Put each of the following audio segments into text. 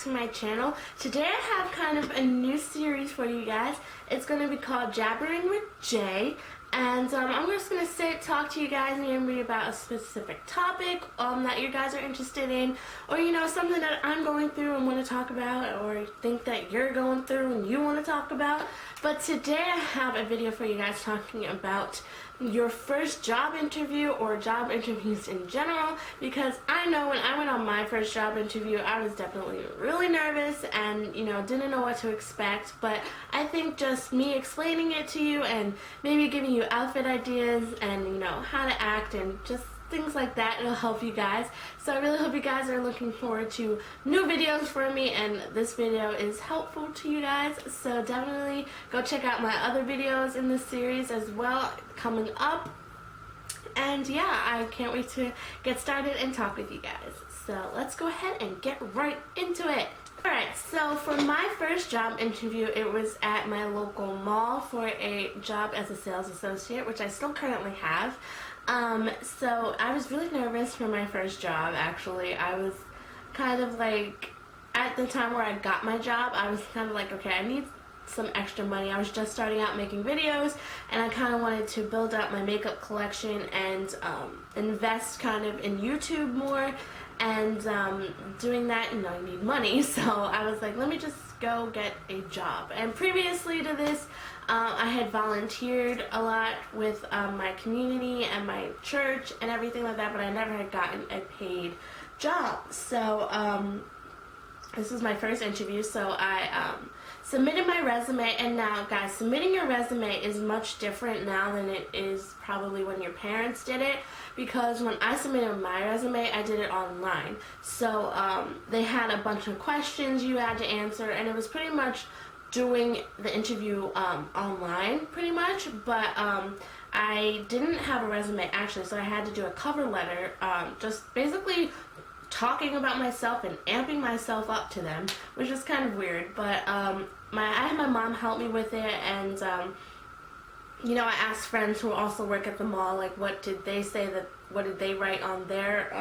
to my channel. Today I have kind of a new series for you guys. It's going to be called Jabbering with Jay. And I'm just going to talk to you guys maybe about a specific topic that you guys are interested in, or something that I'm going through and want to talk about, or think that you're going through and you want to talk about. But today I have a video for you guys talking about your first job interview or job interviews in general, because I know when I went on my first job interview I was definitely really nervous and didn't know what to expect. But I think just me explaining it to you and maybe giving you outfit ideas and how to act and just things like that, it'll help you guys. So I really hope you guys are looking forward to new videos from me, and this video is helpful to you guys. So definitely go check out my other videos in this series as well coming up. And yeah, I can't wait to get started and talk with you guys. So let's go ahead and get right into it. Alright, so for my first job interview, it was at my local mall for a job as a sales associate, which I still currently have. So I was really nervous for my first job, actually. I was kind of like, at the time where I got my job, I was kind of like, okay, I need some extra money. I was just starting out making videos, and I kind of wanted to build out my makeup collection and invest kind of in YouTube more. And doing that, you need money. So I was like, let me just go get a job. And previously to this, I had volunteered a lot with my community and my church and everything like that, but I never had gotten a paid job. So this was my first interview, so I submitted my resume. And now, guys, submitting your resume is much different now than it is probably when your parents did it, because when I submitted my resume, I did it online. So they had a bunch of questions you had to answer, and it was pretty much doing the interview online pretty much. But I didn't have a resume actually, so I had to do a cover letter, just basically talking about myself and amping myself up to them, which is kind of weird. But I had my mom help me with it, and I asked friends who also work at the mall, like, what did they say, what did they write on their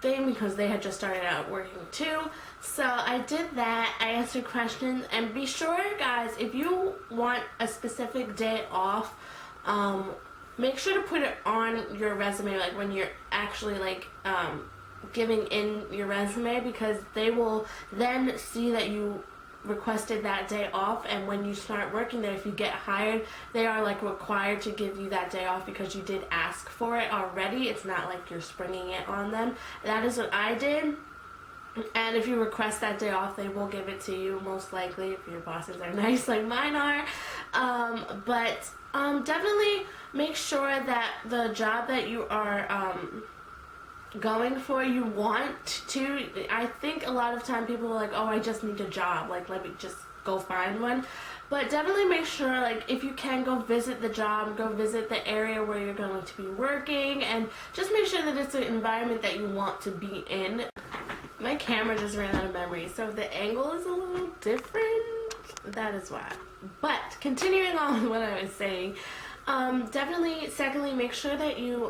thing, because they had just started out working too. So I did that. I answered questions. And be sure, guys, if you want a specific day off, make sure to put it on your resume, like when you're actually like giving in your resume, because they will then see that you requested that day off. And when you start working there, if you get hired, they are like required to give you that day off because you did ask for it already. It's not like you're springing it on them. That is what I did. And if you request that day off, they will give it to you, most likely, if your bosses are nice like mine are. But definitely make sure that the job that you are going for, you want to. I think a lot of time people are like, oh, I just need a job, like, let me just go find one. But definitely make sure, like, if you can, go visit the job, go visit the area where you're going to be working, and just make sure that it's an environment that you want to be in. My camera just ran out of memory, so if the angle is a little different, that is why. But continuing on with what I was saying, definitely, secondly, make sure that you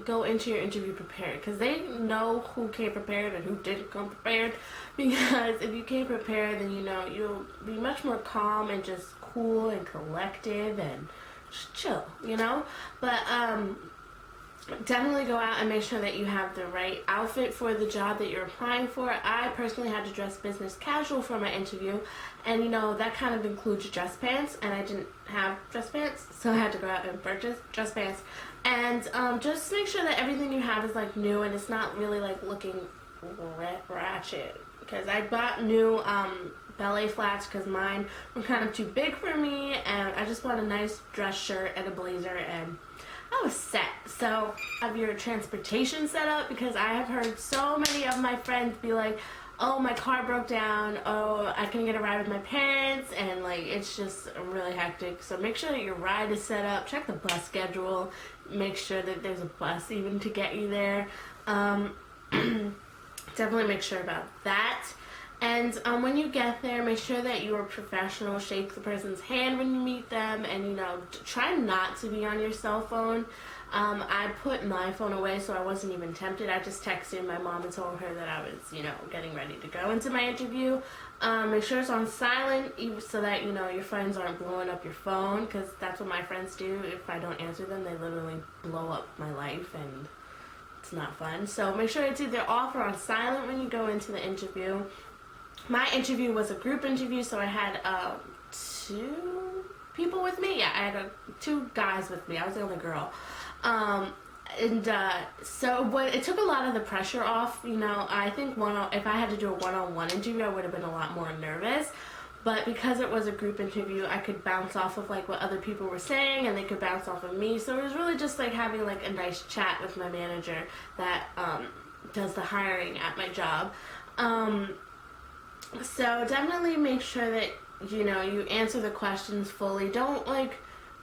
go into your interview prepared, because they know who came prepared and who didn't come prepared. Because if you came prepared, then you'll be much more calm and just cool and collective and just chill, But definitely go out and make sure that you have the right outfit for the job that you're applying for. I personally had to dress business casual for my interview, and that kind of includes dress pants, and I didn't have dress pants, so I had to go out and purchase dress pants. And just make sure that everything you have is like new, and it's not really like looking ratchet, because I bought new ballet flats because mine were kind of too big for me, and I just bought a nice dress shirt and a blazer, and I was set. So have your transportation set up, because I have heard so many of my friends be like, oh, my car broke down, oh, I couldn't get a ride with my parents, and like, it's just really hectic. So make sure that your ride is set up. Check the bus schedule, make sure that there's a bus even to get you there. Definitely make sure about that. And when you get there, make sure that you are professional. Shake the person's hand when you meet them, and try not to be on your cell phone. I put my phone away, so I wasn't even tempted. I just texted my mom and told her that I was, getting ready to go into my interview. Make sure it's on silent, so that your friends aren't blowing up your phone, because that's what my friends do. If I don't answer them, they literally blow up my life, and it's not fun. So make sure it's either off or on silent when you go into the interview. My interview was a group interview, so I had 2 people with me. Yeah, I had 2 guys with me. I was the only girl. So it took a lot of the pressure off. I think if I had to do a one-on-one interview, I would have been a lot more nervous. But because it was a group interview, I could bounce off of what other people were saying, and they could bounce off of me. So it was really just having a nice chat with my manager that does the hiring at my job. So definitely make sure that you answer the questions fully. Don't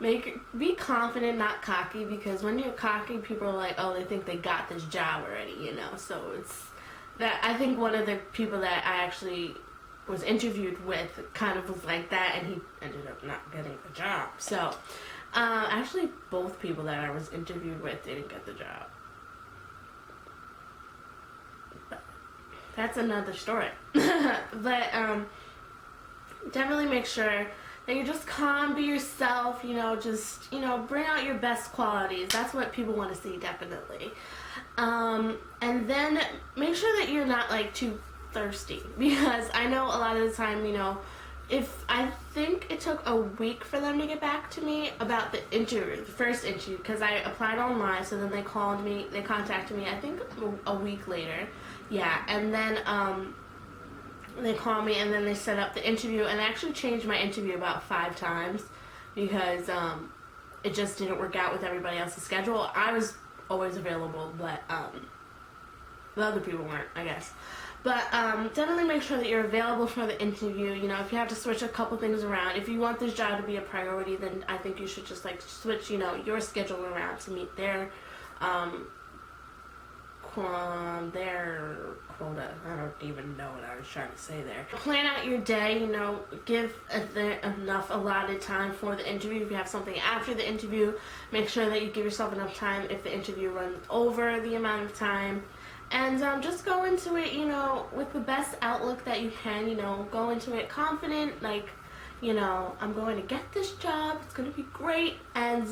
be confident, not cocky, because when you're cocky, people are like, oh, they think they got this job already, So it's that. I think one of the people that I actually was interviewed with kind of was like that, and he ended up not getting the job. So actually both people that I was interviewed with didn't get the job. That's another story. But definitely make sure that you're just calm, be yourself, just, bring out your best qualities. That's what people want to see, definitely. And then make sure that you're not too thirsty, because I know a lot of the time, if I think it took a week for them to get back to me about the first interview, because I applied online, so then they contacted me, I think a week later. Yeah, and then they called me, and then they set up the interview, and I actually changed my interview about 5 times because it just didn't work out with everybody else's schedule. I was always available, but the other people weren't, I guess. But definitely make sure that you're available for the interview. If you have to switch a couple things around, if you want this job to be a priority, then I think you should just switch, your schedule around to meet their quota. I don't even know what I was trying to say there. Plan out your day, give enough allotted time for the interview. If you have something after the interview, make sure that you give yourself enough time if the interview runs over the amount of time. And just go into it, with the best outlook that you can, go into it confident, I'm going to get this job, it's going to be great. And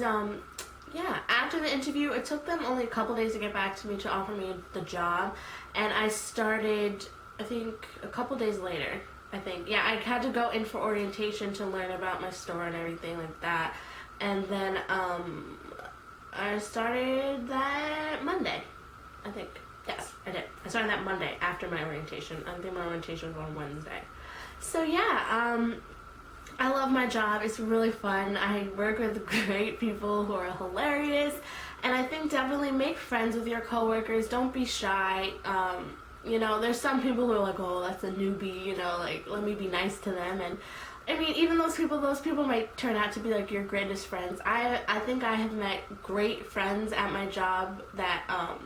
yeah, after the interview, it took them only a couple days to get back to me to offer me the job, and I started, I think, a couple days later, Yeah, I had to go in for orientation to learn about my store and everything like that, and then I started that Monday, I think. Yes, I did. I started that Monday after my orientation. I think my orientation was on Wednesday. So yeah, I love my job. It's really fun. I work with great people who are hilarious, and I think definitely make friends with your coworkers. Don't be shy. There's some people who are like, oh, that's a newbie, let me be nice to them. And I mean, even those people might turn out to be your greatest friends. I think I have met great friends at my job that are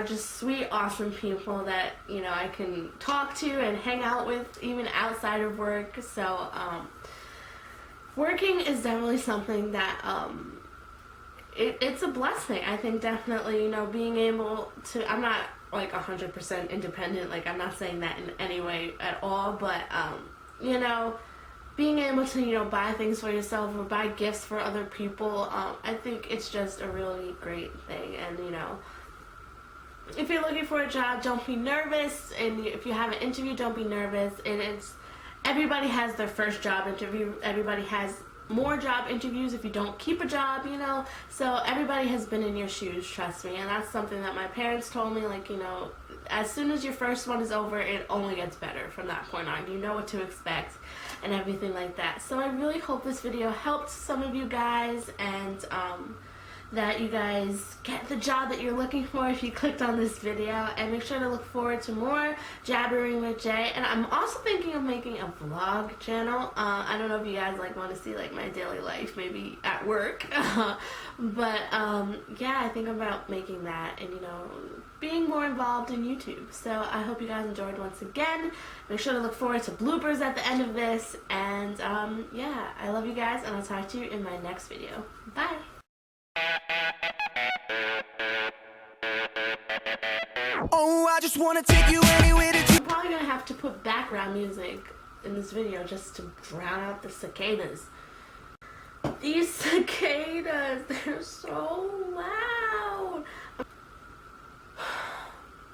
just sweet, awesome people that, I can talk to and hang out with even outside of work. So, working is definitely something that, it's a blessing. I think definitely, being able to, I'm not 100% independent, I'm not saying that in any way at all, but, being able to, buy things for yourself or buy gifts for other people, I think it's just a really great thing. And, if you're looking for a job, don't be nervous, and if you have an interview, don't be nervous. And everybody has their first job interview. Everybody has more job interviews if you don't keep a job, So everybody has been in your shoes, trust me. And that's something that my parents told me, as soon as your first one is over, it only gets better from that point on. You know what to expect and everything like that. So I really hope this video helped some of you guys, and that you guys get the job that you're looking for if you clicked on this video, and make sure to look forward to more Jabbering with Jay. And I'm also thinking of making a vlog channel. I don't know if you guys want to see my daily life, maybe at work, but yeah, I think about making that and being more involved in YouTube. So I hope you guys enjoyed once again. Make sure to look forward to bloopers at the end of this, and yeah, I love you guys, and I'll talk to you in my next video. Bye. Oh, I just wanna take you anywhere that you. I'm probably gonna have to put background music in this video just to drown out the cicadas. These cicadas, they're so loud.